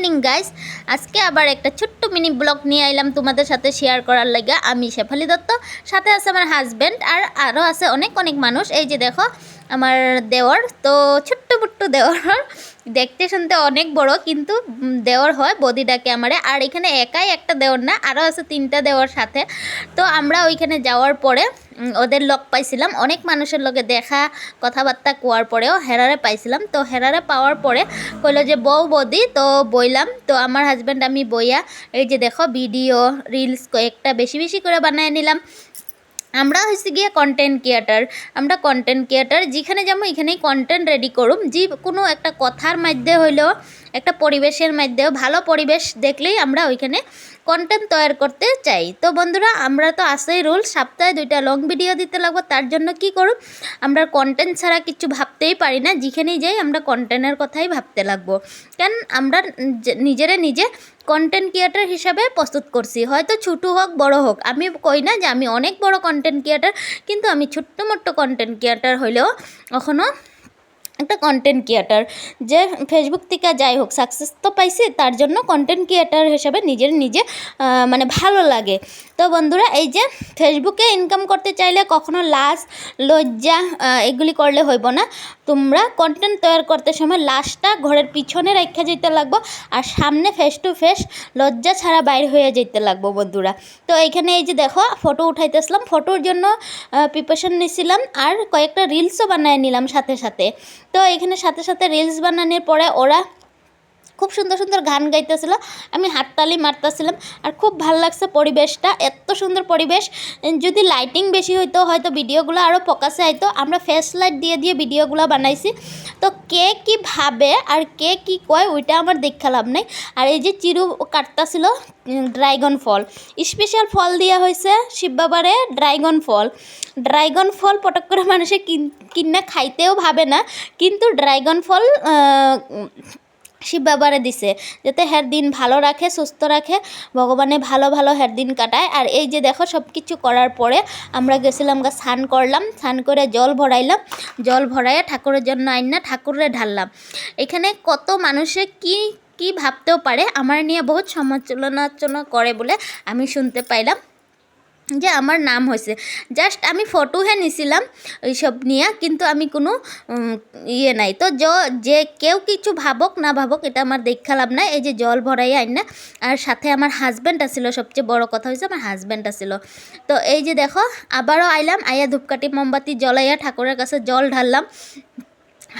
Evening guys, আজকে আবার একটা ছোট্ট মিনি ব্লগ নিয়ে আইলাম তোমাদের সাথে শেয়ার করার লাগা। আমি শেফালি দত্ত, সাথে আছে আমার হাজব্যান্ড আর আরও আছে অনেক অনেক মানুষ। এই যে দেখো আমার দেওর, তো ছোট্ট পুট্টু দেওর, দেখতে শুনতে অনেক বড় কিন্তু দেওর হয়, বদি ডাকে আমারে। আর এখানে একাই একটা দেওর না, আরও আছে 3টা দেওর সাথে। তো আমরা ওইখানে যাওয়ার পরে ওদের লগ পাইছিলাম, অনেক মানুষের লগে দেখা কথাবার্তা কোয়ার পরেও হেরারে পাইছিলাম। তো হেরারে পাওয়ার পরে কইলো যে বউ বদি, তো বইলাম। তো আমার হাজব্যান্ড আমি বইয়া এই যে দেখো ভিডিও রিলস কয়েকটা বেশি বেশি করে বানায় নিলাম। আমরা হয়েছে গিয়ে কন্টেন্ট ক্রিয়েটার, আমরা কন্টেন্ট ক্রিয়েটার যেখানে যাবো এখানেই কন্টেন্ট রেডি করুম। যে কোনো একটা কথার মধ্যে হইলেও, একটা পরিবেশের মধ্যেও ভালো পরিবেশ দেখলেই আমরা ওইখানে কন্টেন্ট তৈরি করতে চাই। তো বন্ধুরা, আমরা তো আসেই রুল, সপ্তাহে 2টা লং ভিডিও দিতে লাগবো। তার জন্য কি করুম, আমরা কন্টেন্ট ছাড়া কিছু ভাবতেই পারি না। যেখানেই যাই আমরা কন্টেন্টের কথাই ভাবতে লাগবো, কেন আমরা নিজে কন্টেন্ট ক্রিয়েটার হিসাবে প্রস্তুত করছি। হয়তো ছোটো হোক বড় হোক, আমি কই না যে আমি অনেক বড় কন্টেন্ট ক্রিয়েটার, কিন্তু আমি ছোট্ট মোট্ট কন্টেন্ট ক্রিয়েটার হইলেও এখনও একটা কন্টেন্ট ক্রিয়েটার। যে ফেসবুক থেকে যাই হোক সাকসেস তো পাইছি, তার জন্য কন্টেন্ট ক্রিয়েটার হিসেবে নিজে মানে ভালো লাগে। তো বন্ধুরা, এই যে ফেসবুকে ইনকাম করতে চাইলে কখনো লাজ লজ্জা এগুলি করলে হইব না। তোমরা কন্টেন্ট তৈরি করতে সময় লাশটা ঘরের পিছনে রেখে যেতে লাগবো, আর সামনে ফেস টু ফেস লজ্জা ছাড়া বাইর হয়ে যেতে লাগবো বন্ধুরা। তো এইখানে এই যে দেখো ফটো উঠাইতেছিলাম, ফটোর জন্য প্রিপারেশন নিছিলাম, আর কয়েকটা রিলসও বানিয়ে নিলাম সাথে সাথে। তো এখানে সাথে সাথে রিলস বানানোর পরে ওরা খুব সুন্দর সুন্দর গান গাইতেছিল, আমি হাততালি মারতেছিলাম। আর খুব ভালো লাগছে পরিবেশটা, এত সুন্দর পরিবেশ। যদি লাইটিং বেশি হইতো হয়তো ভিডিওগুলো আরও ফোকাসে আইতো। আমরা ফ্ল্যাশ লাইট দিয়ে ভিডিওগুলো বানাইছি। তো কে কি ভাবে আর কে কি কয় ওইটা আমার দেখা লাভ নাই। আর এই যে চিরু কাটতেছিল ড্রাগন ফল, স্পেশাল ফল দেওয়া হয়েছে শিব বাবারে, ড্রাগন ফল পটক করে মানুষে কিনা খাইতেও ভাবে না, কিন্তু ড্রাগন ফল শিব বাবারে দিছে যাতে হের দিন ভালো রাখে, সুস্থ রাখে, ভগবানে ভালো ভালো হের দিন কাটায়। আর এই যে দেখো সব কিছু করার পরে আমরা গেছিলাম স্নান করলাম, স্নান করে জল ভরাইলাম, জল ভরাইয়া ঠাকুরের জন্য আইনা ঠাকুরে ঢাললাম। এখানে কত মানুষে কি ভাবতেও পারে আমার নিয়ে বহুত সমালোচনা করে বলে আমি শুনতে পাইলাম যে আমার নাম হয়েছে। জাস্ট আমি ফটোহে নিছিলাম ওইসব নিয়ে, কিন্তু আমি কোনো ইয়ে নাই। তো যে কেউ কিছু ভাবক না ভাবক এটা আমার দেখা লাভ নাই। এই যে জল ভরাই আইন না, আর সাথে আমার হাজব্যান্ড আসিল, সবচেয়ে বড় কথা হয়েছে আমার হাজব্যান্ড আসিল। তো এই যে দেখো আবারও আইলাম, আইয়া ধূপকাঠি মোমবাতি জ্বলাইয়া ঠাকুরের কাছে জল ঢাললাম।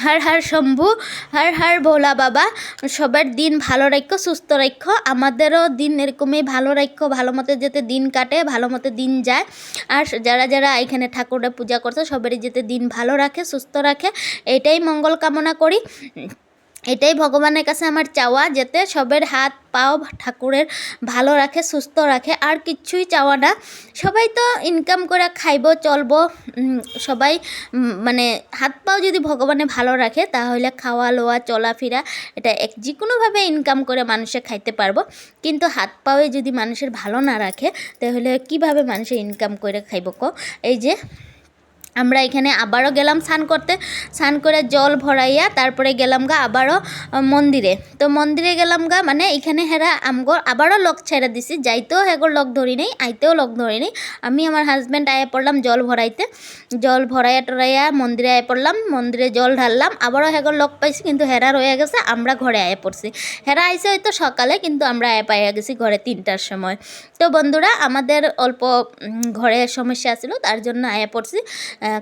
হর হর শম্ভু, হর হর ভোলা বাবা, সবার দিন ভালো রাখো, সুস্থ রাখো, আমাদেরও দিন এরকমই ভালো রাখো, ভালো মতো যাতে দিন কাটে, ভালো মতো দিন যায়। আর যারা এখানে ঠাকুরটা পূজা করছে সবারই যাতে দিন ভালো রাখে, সুস্থ রাখে, এটাই মঙ্গল কামনা করি। এটাই ভগবানের কাছে আমার চাওয়া, যাতে সবের হাত পাও ঠাকুরের ভালো রাখে, সুস্থ রাখে, আর কিচ্ছুই চাওয়া না। সবাই তো ইনকাম করে খাইব চলবো, সবাই মানে হাত পাও যদি ভগবানে ভালো রাখে তাহলে খাওয়া লোয়া চলাফেরা এটা যে কোনোভাবে ইনকাম করে মানুষে খাইতে পারবো। কিন্তু হাত পাওয়ে যদি মানুষের ভালো না রাখে তাহলে কিভাবে মানুষে ইনকাম করে খাইব কো। এই যে আমরা এখানে আবারও গেলাম স্নান করতে, স্নান করে জল ভরাইয়া তারপরে গেলাম আবারও মন্দিরে। তো মন্দিরে গেলাম মানে এখানে হেরা আমগো আবারও লক ছেড়ে দিছি, যাইতেও হেগোর লক ধরি নেই, আইতেও লক ধরি নেই। আমি আমার হাজব্যান্ড আয়া পড়লাম জল ভরাইতে, জল ভরাইয়া টরাইয়া মন্দিরে আয়া পড়লাম, মন্দিরে জল ঢাললাম। আবারও হেগোর লক পাইছি, কিন্তু হেরা রয়ে গেছে, আমরা ঘরে আয়া পড়ছি। হেরা আইসে হয়তো সকালে, কিন্তু আমরা আয়া পাইয়া গেছি ঘরে 3টার সময়। তো বন্ধুরা, আমাদের অল্প ঘরে সমস্যা ছিল, তার জন্য আয়া পড়ছি,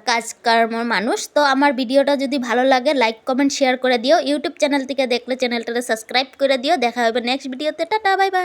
কাজকর্মর মানুষ। তো আমার ভিডিওটা যদি ভালো লাগে লাইক কমেন্ট শেয়ার করে দিও। ইউটিউব চ্যানেল থেকে দেখলে চ্যানেলটা সাবস্ক্রাইব করে দিও। দেখা হবে নেক্সট ভিডিওতে। Tata, bye bye.